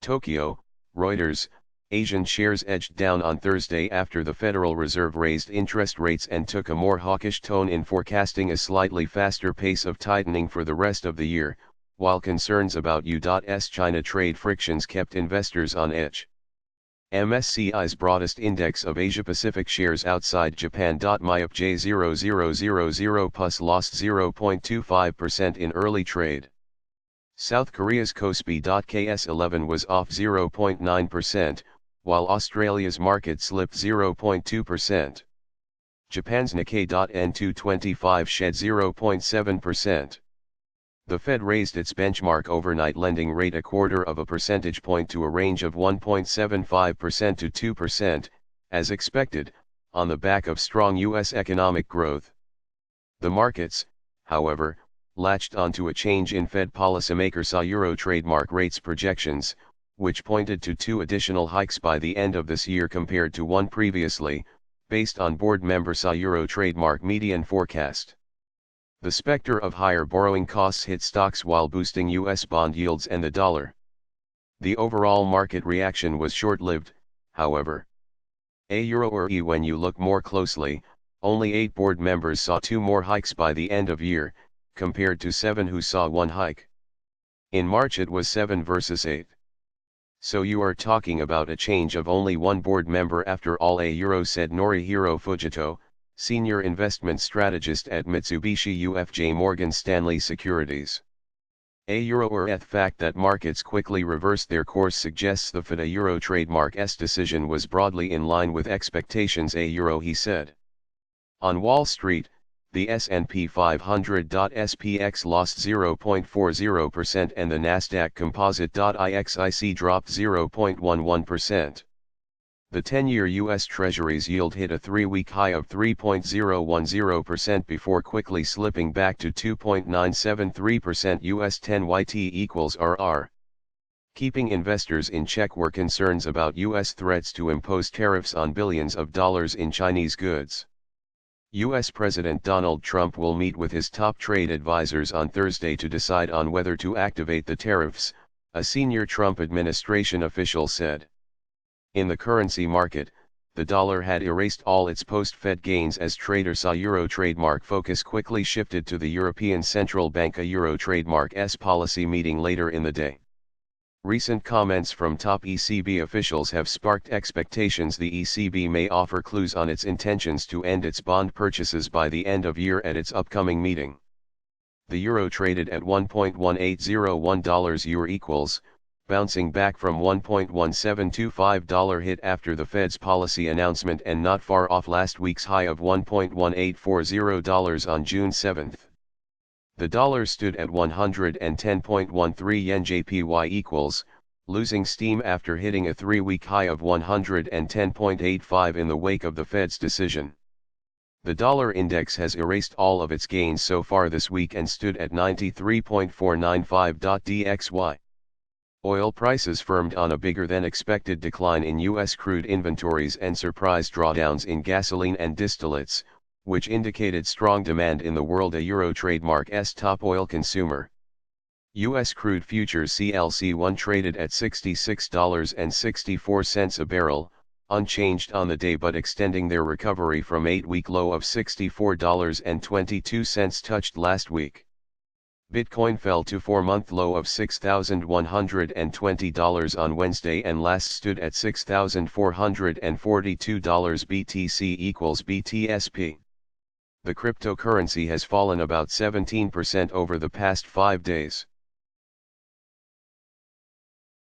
Tokyo, Reuters, Asian shares edged down on Thursday after the Federal Reserve raised interest rates and took a more hawkish tone in forecasting a slightly faster pace of tightening for the rest of the year, while concerns about U.S China trade frictions kept investors on edge. MSCI's broadest index of Asia-Pacific shares outside Japan. MIUP J0000 plus lost 0.25% in early trade. South Korea's KOSPI. KS11 was off 0.9%, while Australia's market slipped 0.2%. Japan's Nikkei. N225 shed 0.7%. The Fed raised its benchmark overnight lending rate 0.25 percentage point to a range of 1.75% to 2%, as expected, on the back of strong U.S. economic growth. The markets, however, latched onto a change in Fed policymaker Sino-U.S trademark rates projections, which pointed to 2 additional hikes by the end of this year compared to 1 previously, based on board member Sino-U.S trademark median forecast. The specter of higher borrowing costs hit stocks while boosting U.S. bond yields and the dollar. The overall market reaction was short-lived, however. When you look more closely, only 8 board members saw 2 more hikes by the end of year, compared to 7 who saw 1 hike. In March it was 7 versus 8. So you are talking about a change of only 1 board member after all, said Norihiro Fujito, senior investment strategist at Mitsubishi UFJ Morgan Stanley Securities. The fact that markets quickly reversed their course suggests the Fed Euro trademark's decision was broadly in line with expectations, he said. On Wall Street, the S&P 500. SPX lost 0.40% and the Nasdaq Composite. IXIC dropped 0.11%. The 10-year U.S. Treasuries yield hit a 3-week high of 3.010% before quickly slipping back to 2.973%. U.S. 10-YT equals RR. Keeping investors in check were concerns about U.S. threats to impose tariffs on billions of dollars in Chinese goods. U.S. President Donald Trump will meet with his top trade advisors on Thursday to decide on whether to activate the tariffs, a senior Trump administration official said. In the currency market, the dollar had erased all its post-Fed gains as traders saw Euro trademark focus quickly shifted to the European Central Bank. A Euro trademark's policy meeting later in the day. Recent comments from top ECB officials have sparked expectations the ECB may offer clues on its intentions to end its bond purchases by the end of year at its upcoming meeting. The euro traded at $1.1801 euro equals, bouncing back from $1.1725 hit after the Fed's policy announcement and not far off last week's high of $1.1840 on June 7. The dollar stood at 110.13 yen JPY equals, losing steam after hitting a 3-week high of 110.85 in the wake of the Fed's decision. The dollar index has erased all of its gains so far this week and stood at 93.495. DXY. Oil prices firmed on a bigger than expected decline in U.S. crude inventories and surprise drawdowns in gasoline and distillates, which indicated strong demand in the world. A Euro trademark's top oil consumer. U.S. crude futures CLC1 traded at $66.64 a barrel, unchanged on the day but extending their recovery from 8-week low of $64.22 touched last week. Bitcoin fell to 4-month low of $6,120 on Wednesday and last stood at $6,442. BTC equals BTSP. The cryptocurrency has fallen about 17% over the past 5 days.